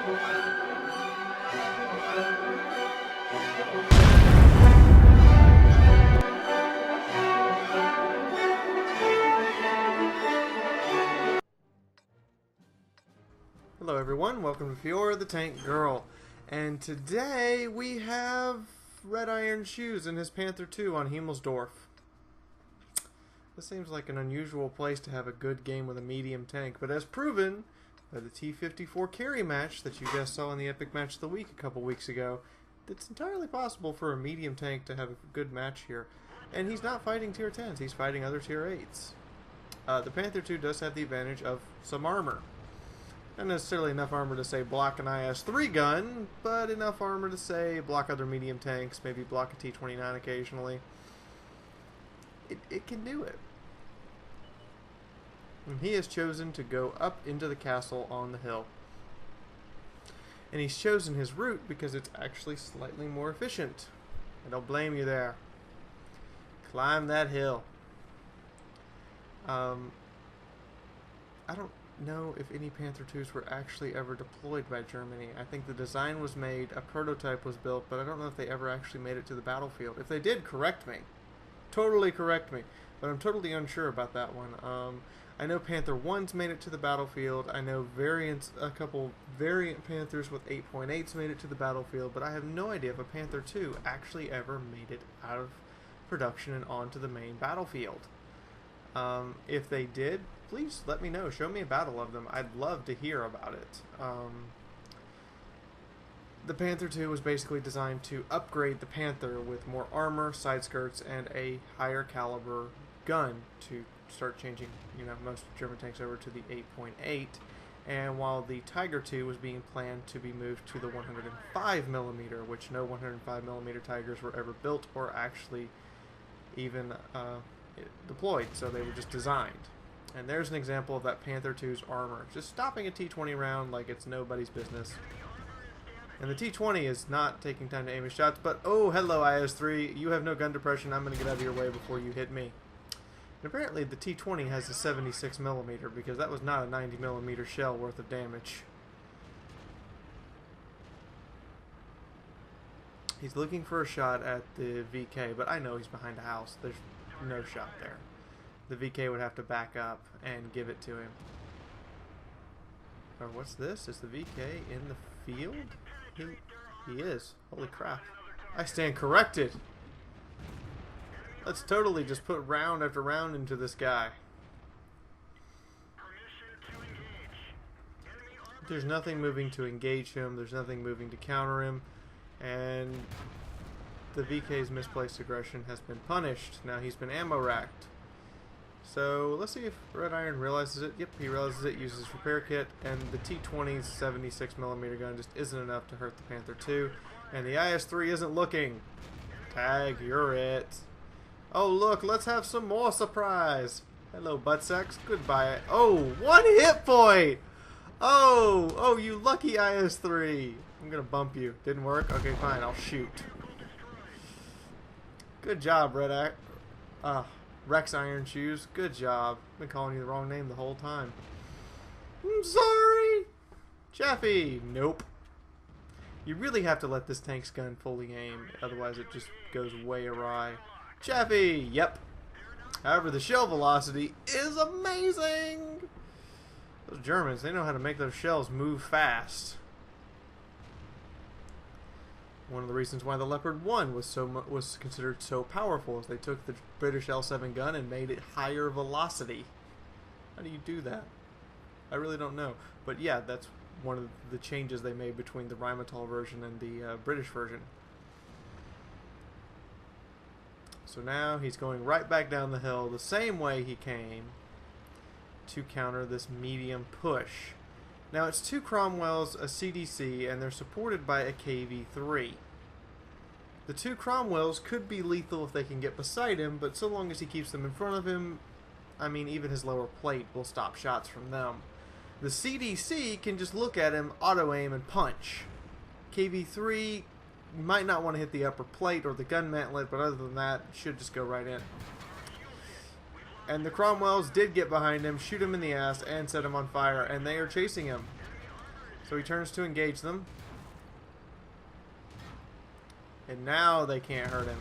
Hello everyone, welcome to Fiaura the Tank Girl, and today we have Red Iron Shoes and his Panther II on Himmelsdorf. This seems like an unusual place to have a good game with a medium tank, but as proven by the T-54 carry match that you guys saw in the Epic Match of the Week a couple weeks ago, it's entirely possible for a medium tank to have a good match here. And he's not fighting tier 10s, he's fighting other tier 8s. The Panther II does have the advantage of some armor. Not necessarily enough armor to say block an IS-3 gun, but enough armor to say block other medium tanks, maybe block a T-29 occasionally. It can do it. And he has chosen to go up into the castle on the hill. And he's chosen his route because it's actually slightly more efficient. I don't blame you there. Climb that hill. I don't know if any Panther IIs were actually ever deployed by Germany. I think the design was made, a prototype was built, but I don't know if they ever actually made it to the battlefield. If they did, correct me. Totally correct me. But I'm totally unsure about that one. I know Panther 1's made it to the battlefield. I know a couple variant Panthers with 8.8s made it to the battlefield, but I have no idea if a Panther II actually ever made it out of production and onto the main battlefield. If they did, please let me know. Show me a battle of them. I'd love to hear about it. The Panther II was basically designed to upgrade the Panther with more armor, side skirts, and a higher caliber gun to start changing, most German tanks over to the 8.8. And while the Tiger II was being planned to be moved to the 105mm, which no 105mm Tigers were ever built or actually even deployed, so they were just designed. And there's an example of that Panther II's armor, just stopping a T-20 round like it's nobody's business. And the T-20 is not taking time to aim his shots, but oh, hello IS-3, you have no gun depression, I'm going to get out of your way before you hit me. And apparently the T-20 has a 76mm, because that was not a 90mm shell worth of damage. He's looking for a shot at the VK, but I know he's behind a house. There's no shot there. The VK would have to back up and give it to him. Or what's this? Is the VK in the field? He is. Holy crap. I stand corrected. Let's totally just put round after round into this guy. There's nothing moving to engage him. There's nothing moving to counter him. And the VK's misplaced aggression has been punished. Now he's been ammo racked. So let's see if Red Iron realizes it. Yep, he realizes it, uses his repair kit, and the T-20's 76mm gun just isn't enough to hurt the Panther II. And the IS-3 isn't looking. Tag, you're it. Oh look, let's have some more surprise. Hello, buttsex. Goodbye. Oh, 1 hit point! Oh, you lucky IS-3. I'm gonna bump you. Didn't work? Okay, fine, I'll shoot. Good job, Rex Iron Shoes. Good job. I've been calling you the wrong name the whole time. I'm sorry. Chaffee. Nope. You really have to let this tank's gun fully aim, otherwise it just goes way awry. Chaffee. Yep. However, the shell velocity is amazing. Those Germans, they know how to make those shells move fast. One of the reasons why the Leopard 1 was considered so powerful is they took the British L7 gun and made it higher velocity. How do you do that? I really don't know. But yeah, that's one of the changes they made between the Rheinmetall version and the British version. So now he's going right back down the hill the same way he came to counter this medium push. Now it's 2 Cromwells, a CDC, and they're supported by a KV-3. The 2 Cromwells could be lethal if they can get beside him, but so long as he keeps them in front of him, I mean, even his lower plate will stop shots from them. The CDC can just look at him, auto-aim, and punch. KV-3 might not want to hit the upper plate or the gun mantlet, but other than that, should just go right in. And the Cromwells did get behind him, shoot him in the ass, and set him on fire, and they are chasing him. So he turns to engage them. And now they can't hurt him.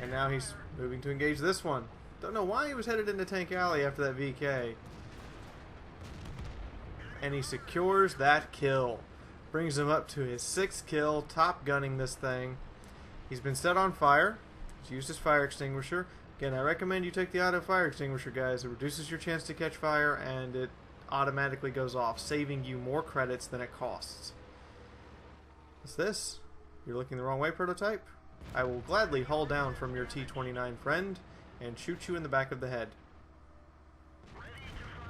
And now he's moving to engage this one. Don't know why he was headed into Tank Alley after that VK. And he secures that kill. Brings him up to his 6th kill, top gunning this thing. He's been set on fire. He's used his fire extinguisher. Again, I recommend you take the auto fire extinguisher, guys. It reduces your chance to catch fire, and it automatically goes off, saving you more credits than it costs. What's this? You're looking the wrong way, prototype? I will gladly haul down from your T-29 friend and shoot you in the back of the head.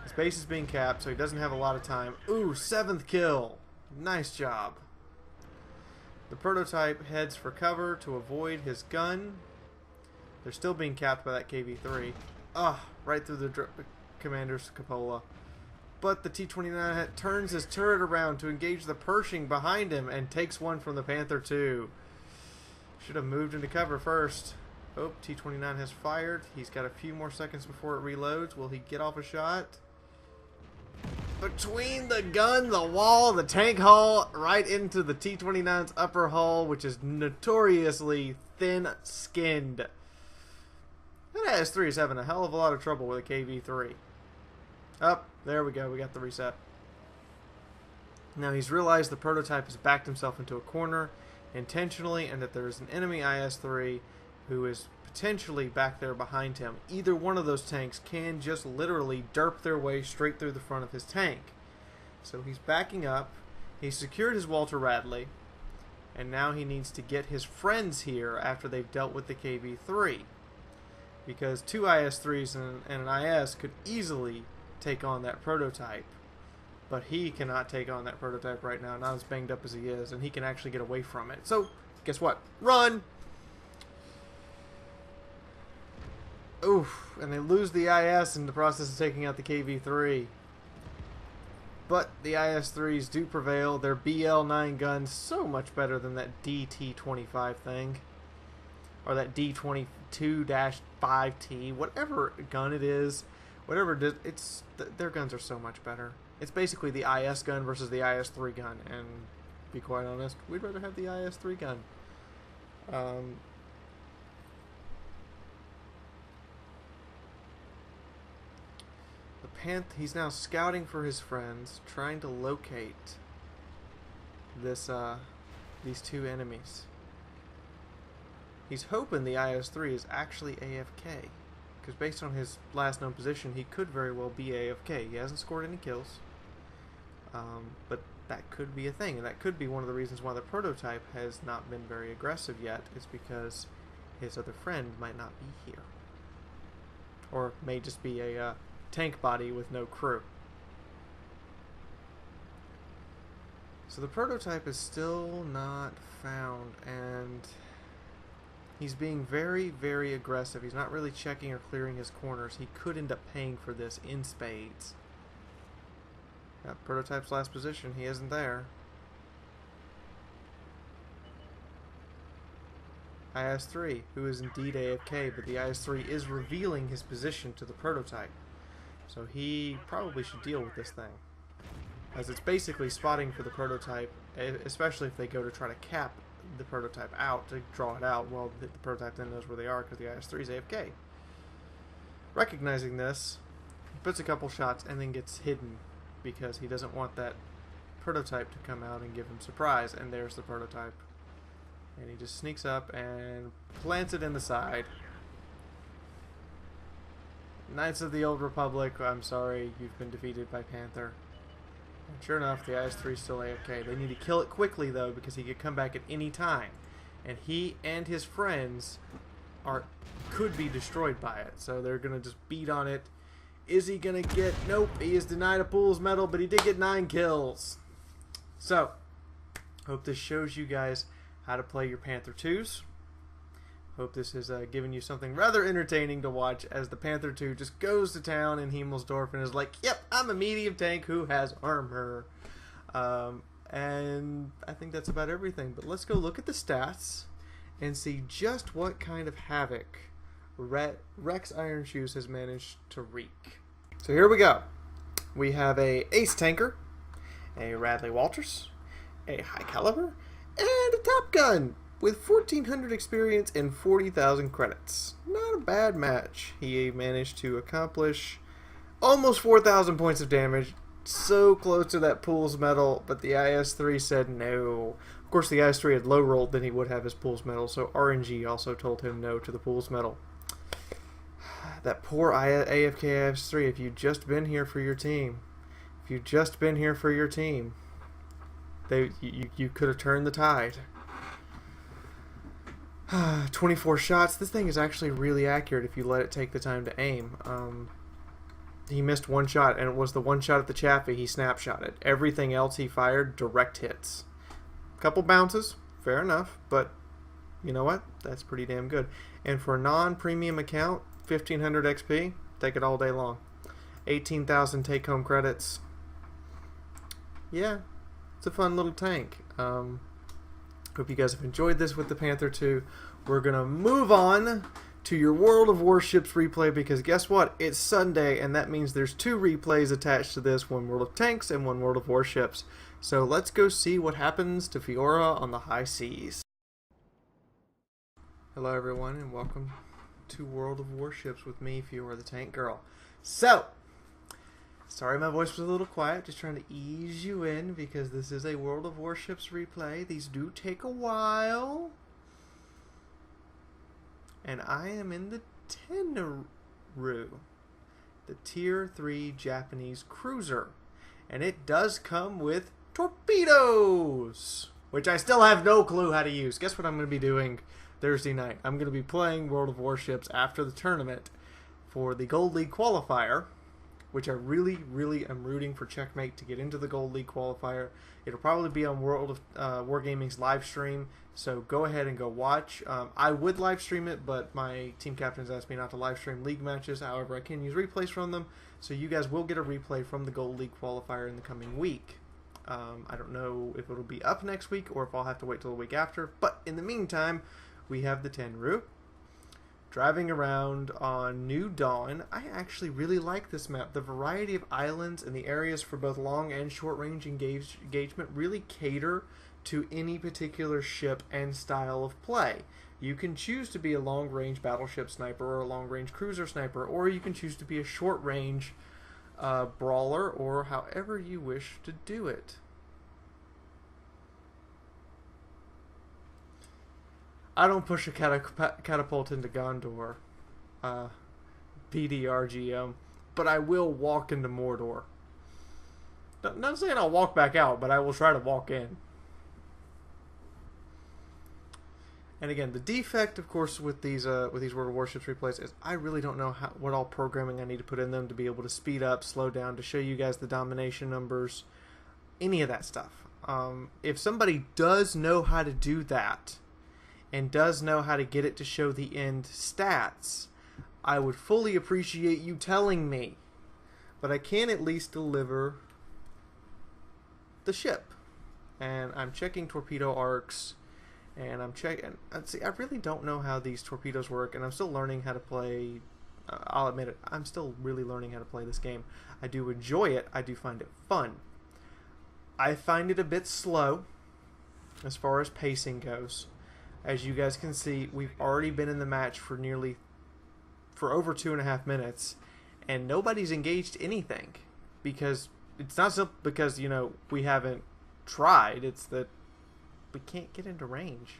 His base is being capped, so he doesn't have a lot of time. Ooh, 7th kill! Nice job. The prototype heads for cover to avoid his gun. They're still being capped by that KV-3. Ah, right through the commander's cupola. But the T-29 turns his turret around to engage the Pershing behind him and takes one from the Panther II. Should have moved into cover first. Oh, T-29 has fired. He's got a few more seconds before it reloads. Will he get off a shot? Between the gun, the wall, the tank hull, right into the T-29's upper hull, which is notoriously thin-skinned. That IS-3 is having a hell of a lot of trouble with a KV-3. Up, there we go, we got the reset. Now he's realized the prototype has backed himself into a corner intentionally, and that there is an enemy IS-3 who is potentially back there behind him. Either one of those tanks can just literally derp their way straight through the front of his tank. So he's backing up. He's secured his Walter Radley, and now he needs to get his friends here after they've dealt with the KV-3. Because 2 IS-3s and an IS could easily take on that prototype. But he cannot take on that prototype right now, not as banged up as he is, and he can actually get away from it. So, guess what? Run! Oof, and they lose the IS in the process of taking out the KV-3. But the IS-3s do prevail. Their BL-9 gun's so much better than that DT-25 thing. Or that D-22-5T, whatever gun it is. Whatever it is, their guns are so much better. It's basically the IS gun versus the IS-3 gun, and to be quite honest, we'd rather have the IS-3 gun. He's now scouting for his friends, trying to locate these 2 enemies. He's hoping the IS-3 is actually AFK, because based on his last known position, he could very well be AFK. He hasn't scored any kills, but that could be a thing, and that could be one of the reasons why the prototype has not been very aggressive yet, is because his other friend might not be here. Or may just be a tank body with no crew. So the prototype is still not found, and he's being very, very aggressive. He's not really checking or clearing his corners. He could end up paying for this in spades. That prototype's last position, he isn't there. IS-3, who is indeed AFK, but the IS-3 is revealing his position to the prototype. So he probably should deal with this thing, as it's basically spotting for the prototype, especially if they go to try to cap the prototype out, to draw it out. Well, the prototype then knows where they are because the IS-3 is AFK. Recognizing this, he puts a couple shots and then gets hidden because he doesn't want that prototype to come out and give him surprise, and there's the prototype. And he just sneaks up and plants it in the side. Knights of the Old Republic, I'm sorry, you've been defeated by Panther. And sure enough, the IS-3 is still AFK. They need to kill it quickly, though, because he could come back at any time. And he and his friends could be destroyed by it. So they're going to just beat on it. Is he going to get... Nope, he is denied a Pool's medal, but he did get 9 kills. So, hope this shows you guys how to play your Panther IIs. Hope this has given you something rather entertaining to watch as the Panther II just goes to town in Himmelsdorf and is like, yep, I'm a medium tank who has armor. And I think that's about everything. But let's go look at the stats and see just what kind of havoc Rex Iron Shoes has managed to wreak. So here we go. We have a ace tanker, a Radley Walters, a high caliber, and a top gun with 1,400 experience and 40,000 credits. Not a bad match. He managed to accomplish almost 4,000 points of damage. So close to that Pool's Medal, but the IS-3 said no. Of course, the IS-3 had low rolled than he would have his Pool's Medal, so RNG also told him no to the Pool's Medal. That poor AFK IS-3, if you'd just been here for your team. If you'd just been here for your team, you could have turned the tide. 24 shots. This thing is actually really accurate if you let it take the time to aim. He missed one shot, and it was the one shot at the Chaffee he snapshotted. Everything else he fired, direct hits. Couple bounces, fair enough, but you know what? That's pretty damn good. And for a non-premium account, 1,500 XP, take it all day long. 18,000 take-home credits. Yeah, it's a fun little tank. Hope you guys have enjoyed this with the Panther II. We're going to move on to your World of Warships replay, because guess what? It's Sunday, and that means there's 2 replays attached to this, one World of Tanks and one World of Warships. So let's go see what happens to Fiaura on the high seas. Hello everyone, and welcome to World of Warships with me, Fiaura the Tank Girl. So, sorry my voice was a little quiet, just trying to ease you in, because this is a World of Warships replay. These do take a while. And I am in the Tenryu, the Tier 3 Japanese cruiser. And it does come with torpedoes, which I still have no clue how to use. Guess what I'm going to be doing Thursday night? I'm going to be playing World of Warships after the tournament for the Gold League qualifier, which I really am rooting for Checkmate to get into the Gold League qualifier. It'll probably be on World of Wargaming's live stream, so go ahead and go watch. I would live stream it, but my team captains asked me not to live stream league matches. However, I can use replays from them, so you guys will get a replay from the Gold League qualifier in the coming week. I don't know if it'll be up next week or if I'll have to wait till the week after, but in the meantime, we have the Tenryu driving around on New Dawn. I actually really like this map. The variety of islands and the areas for both long and short range engagement really cater to any particular ship and style of play. You can choose to be a long range battleship sniper or a long range cruiser sniper, or you can choose to be a short range brawler, or however you wish to do it. I don't push a catapult into Gondor, PDRGM, but I will walk into Mordor. Not saying I'll walk back out, but I will try to walk in. And again, the defect, of course, with these World of Warships replays is I really don't know what all programming I need to put in them to be able to speed up, slow down, to show you guys the domination numbers, any of that stuff. If somebody does know how to do that, and does know how to get it to show the end stats, I would fully appreciate you telling me. But I can at least deliver the ship. And I'm checking torpedo arcs, and I'm checking... See, I really don't know how these torpedoes work, and I'm still learning how to play... I'll admit it, I'm still really learning how to play this game. I do enjoy it, I do find it fun. I find it a bit slow, as far as pacing goes. As you guys can see, we've already been in the match for over 2.5 minutes, and nobody's engaged anything, because it's not simply because, you know, we haven't tried, it's that we can't get into range.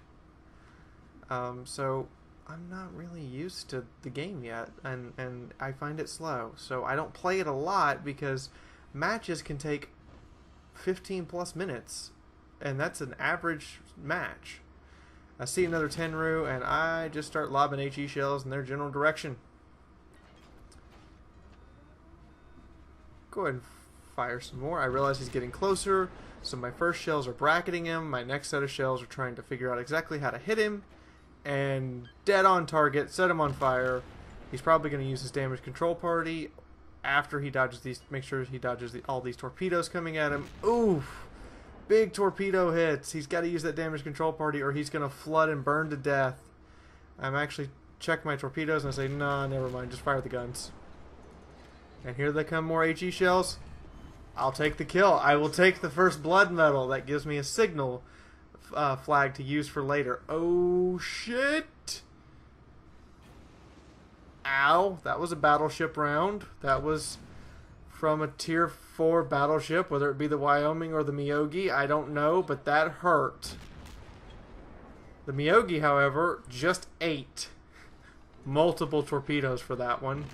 So I'm not really used to the game yet, and I find it slow. So I don't play it a lot, because matches can take 15 plus minutes, and that's an average match. I see another Tenryu, and I just start lobbing HE shells in their general direction. Go ahead and fire some more. I realize he's getting closer, so my first shells are bracketing him. My next set of shells are trying to figure out exactly how to hit him. And dead on target, set him on fire. He's probably going to use his damage control party after he dodges these. Make sure he dodges all these torpedoes coming at him. Oof! Big torpedo hits. He's got to use that damage control party, or he's going to flood and burn to death. I'm actually check my torpedoes and I say, nah, never mind, just fire the guns. And here they come, more HE shells. I'll take the kill. I will take the first blood medal. That gives me a signal flag to use for later. Oh, shit. Ow. That was a battleship round. That was from a tier 4 battleship, whether it be the Wyoming or the Miyogi. I don't know, but that hurt. The Miyogi, however, just ate multiple torpedoes for that one.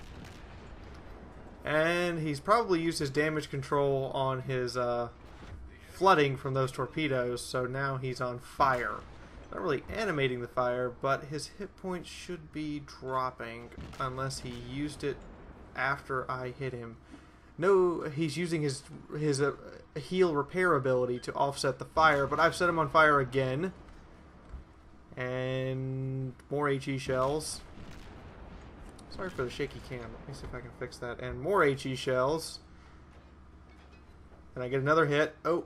And he's probably used his damage control on his flooding from those torpedoes, so now he's on fire. Not really animating the fire, but his hit points should be dropping unless he used it after I hit him. No, he's using his heal repair ability to offset the fire, but I've set him on fire again. And more HE shells. Sorry for the shaky cam. Let me see if I can fix that. And more HE shells. And I get another hit. Oh,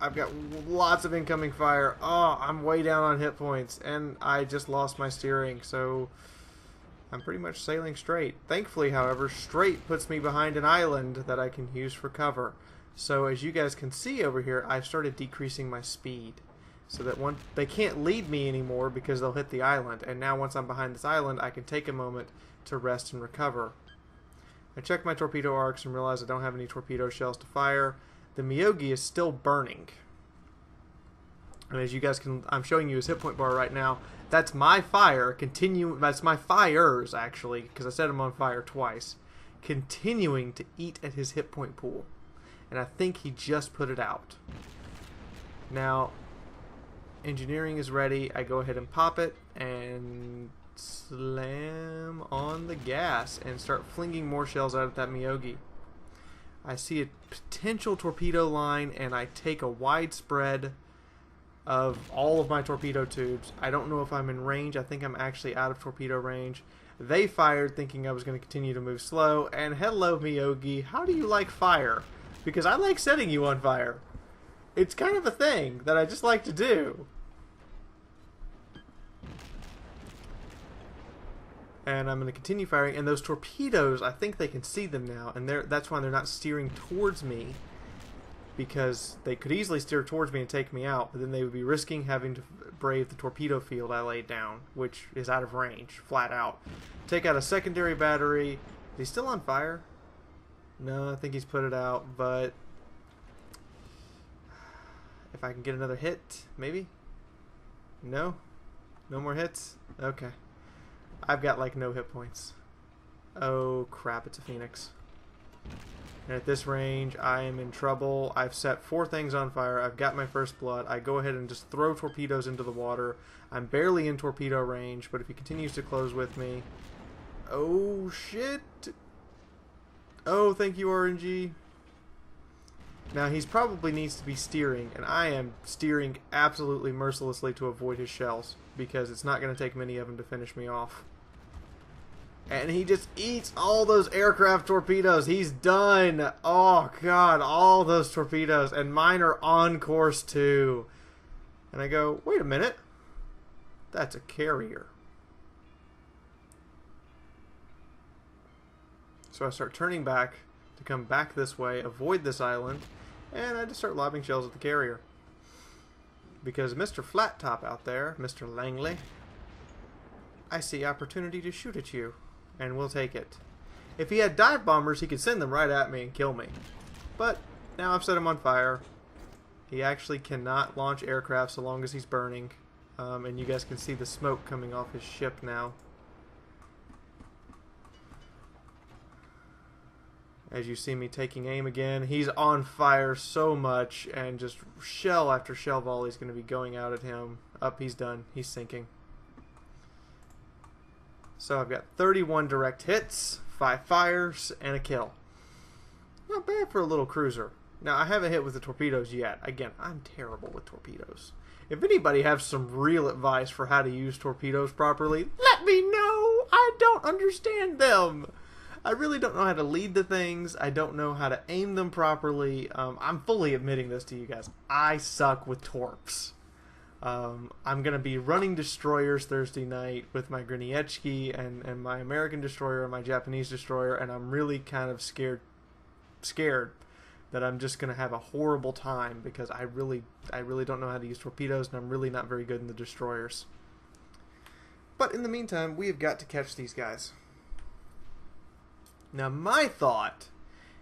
I've got lots of incoming fire. Oh, I'm way down on hit points. And I just lost my steering, so I'm pretty much sailing straight. Thankfully, however, straight puts me behind an island that I can use for cover. So as you guys can see over here, I've started decreasing my speed. So that they can't lead me anymore because they'll hit the island. And now once I'm behind this island, I can take a moment to rest and recover. I check my torpedo arcs and realize I don't have any torpedo shells to fire. The Miyogi is still burning. And as you guys can, I'm showing you his hit point bar right now. That's my fire. That's my fires, actually, because I set him on fire twice. Continuing to eat at his hit point pool. And I think he just put it out. Now, engineering is ready. I go ahead and pop it and slam on the gas and start flinging more shells out at that Miyogi. I see a potential torpedo line and I take a wide spread of all of my torpedo tubes. I don't know if I'm in range. I think I'm actually out of torpedo range. They fired thinking I was going to continue to move slow. And hello, Miyogi. How do you like fire? Because I like setting you on fire. It's kind of a thing that I just like to do. And I'm going to continue firing. And those torpedoes, I think they can see them now. And that's why they're not steering towards me. Because they could easily steer towards me and take me out. But then they would be risking having to brave the torpedo field I laid down. Which is out of range, flat out. Take out a secondary battery. Is he still on fire? No, I think he's put it out. But if I can get another hit, maybe? No? No more hits? Okay. I've got like no hit points. Oh crap, it's a Phoenix. And at this range, I am in trouble. I've set 4 things on fire. I've got my first blood. I go ahead and just throw torpedoes into the water. I'm barely in torpedo range, but if he continues to close with me... Oh shit! Oh, thank you, RNG. Now, he's probably needs to be steering, and I am steering absolutely mercilessly to avoid his shells, because it's not going to take many of them to finish me off. And he just eats all those aircraft torpedoes. He's done. Oh, God, all those torpedoes, and mine are on course, too. And I go, wait a minute. That's a carrier. So I start turning back to come back this way, avoid this island, and I just start lobbing shells at the carrier. Because Mr. Flat Top out there, Mr. Langley, I see opportunity to shoot at you, and we'll take it. If he had dive bombers, he could send them right at me and kill me. But now I've set him on fire. He actually cannot launch aircraft so long as he's burning. And you guys can see the smoke coming off his ship now. As you see me taking aim again, he's on fire so much, and just shell after shell volley is going to be going out at him. Up, he's done. He's sinking. So I've got 31 direct hits, 5 fires, and a kill. Not bad for a little cruiser. Now, I haven't hit with the torpedoes yet. Again, I'm terrible with torpedoes. If anybody has some real advice for how to use torpedoes properly, let me know! I don't understand them! I really don't know how to lead the things. I don't know how to aim them properly. I'm fully admitting this to you guys. I suck with torps. I'm going to be running destroyers Thursday night with my Griniechki and my American destroyer and my Japanese destroyer, and I'm really kind of scared that I'm just going to have a horrible time because I really don't know how to use torpedoes, and I'm really not very good in the destroyers. But in the meantime, we have got to catch these guys. Now my thought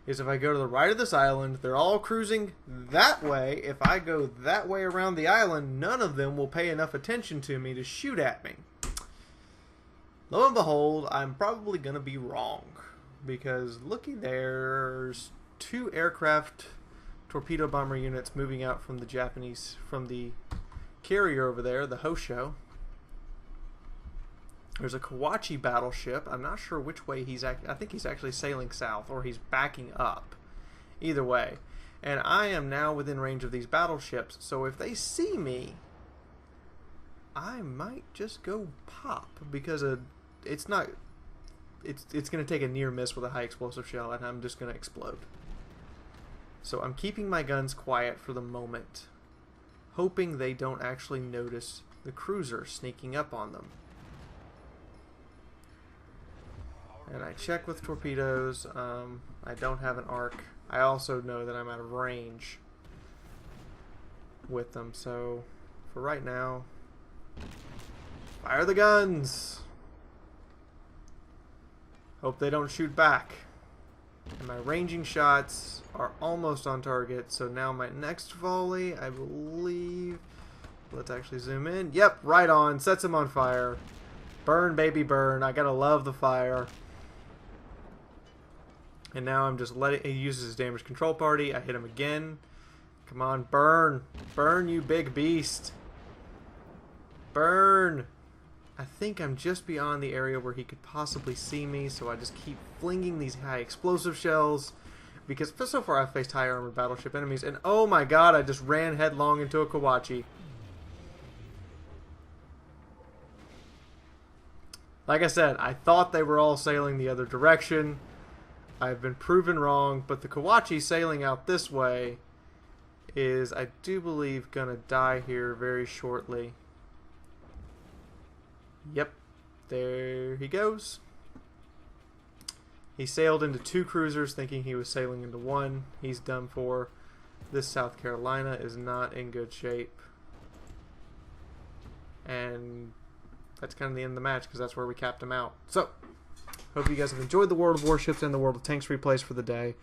is if I go to the right of this island, they're all cruising that way. If I go that way around the island, none of them will pay enough attention to me to shoot at me. Lo and behold, I'm probably going to be wrong. Because looky, there's 2 aircraft torpedo bomber units moving out from the carrier over there, the Hosho. There's a Kawachi battleship. I'm not sure which way I think he's actually sailing south, or he's backing up. Either way. And I am now within range of these battleships, so if they see me, I might just go pop, because it's going to take a near miss with a high explosive shell, and I'm just going to explode. So I'm keeping my guns quiet for the moment, hoping they don't actually notice the cruiser sneaking up on them. And I check with torpedoes. I don't have an arc. I also know that I'm out of range with them. So for right now, fire the guns. Hope they don't shoot back. And my ranging shots are almost on target. So now my next volley, I believe. Let's actually zoom in. Yep, right on. Sets him on fire. Burn, baby, burn. I gotta love the fire. And now I'm just letting, he uses his damage control party. I hit him again. Come on, burn. Burn, you big beast. Burn. I think I'm just beyond the area where he could possibly see me, so I just keep flinging these high explosive shells. Because so far I've faced high armored battleship enemies, and oh my god, I just ran headlong into a Kawachi. Like I said, I thought they were all sailing the other direction. I've been proven wrong, but the Kawachi sailing out this way is, I do believe, gonna die here very shortly. Yep, there he goes. He sailed into 2 cruisers thinking he was sailing into 1. He's done for. This South Carolina is not in good shape. And that's kind of the end of the match, because that's where we capped him out. So, hope you guys have enjoyed the World of Warships and the World of Tanks replays for the day.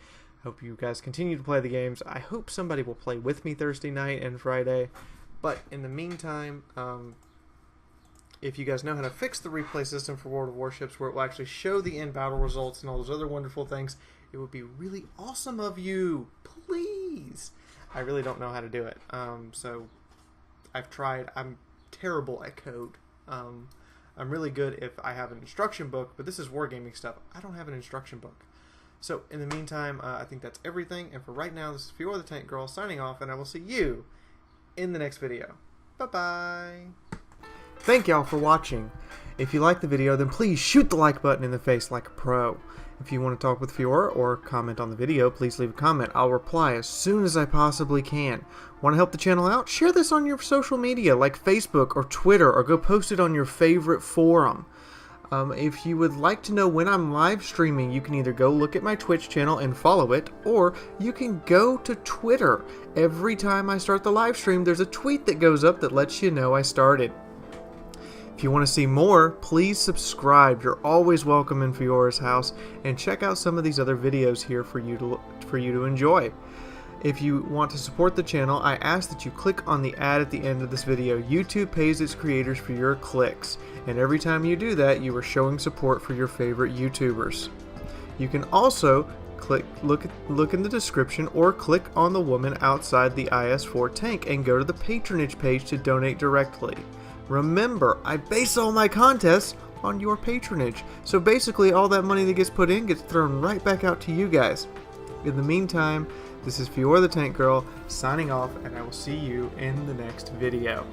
Hope you guys continue to play the games. I hope somebody will play with me Thursday night and Friday. But in the meantime, if you guys know how to fix the replay system for World of Warships, where it will actually show the end battle results and all those other wonderful things, it would be really awesome of you. Please. I really don't know how to do it. So I've tried. I'm terrible at code. I'm really good if I have an instruction book, but this is wargaming stuff. I don't have an instruction book. So in the meantime, I think that's everything. And for right now, this is Fiaura the Tank Girl signing off, and I will see you in the next video. Bye-bye. Thank y'all for watching. If you liked the video, then please shoot the like button in the face like a pro. If you want to talk with Fiaura or comment on the video, please leave a comment. I'll reply as soon as I possibly can. Want to help the channel out? Share this on your social media like Facebook or Twitter, or go post it on your favorite forum. If you would like to know when I'm live streaming, you can either go look at my Twitch channel and follow it, or you can go to Twitter. Every time I start the live stream, there's a tweet that goes up that lets you know I started. If you want to see more, please subscribe. You're always welcome in Fiaura's house, and check out some of these other videos here for you to enjoy. If you want to support the channel, I ask that you click on the ad at the end of this video. YouTube pays its creators for your clicks, and every time you do that, you are showing support for your favorite YouTubers. You can also look in the description, or click on the woman outside the IS-4 tank and go to the patronage page to donate directly. Remember, I base all my contests on your patronage, so basically all that money that gets put in gets thrown right back out to you guys. In the meantime, this is Fiaura the Tank Girl signing off, and I will see you in the next video.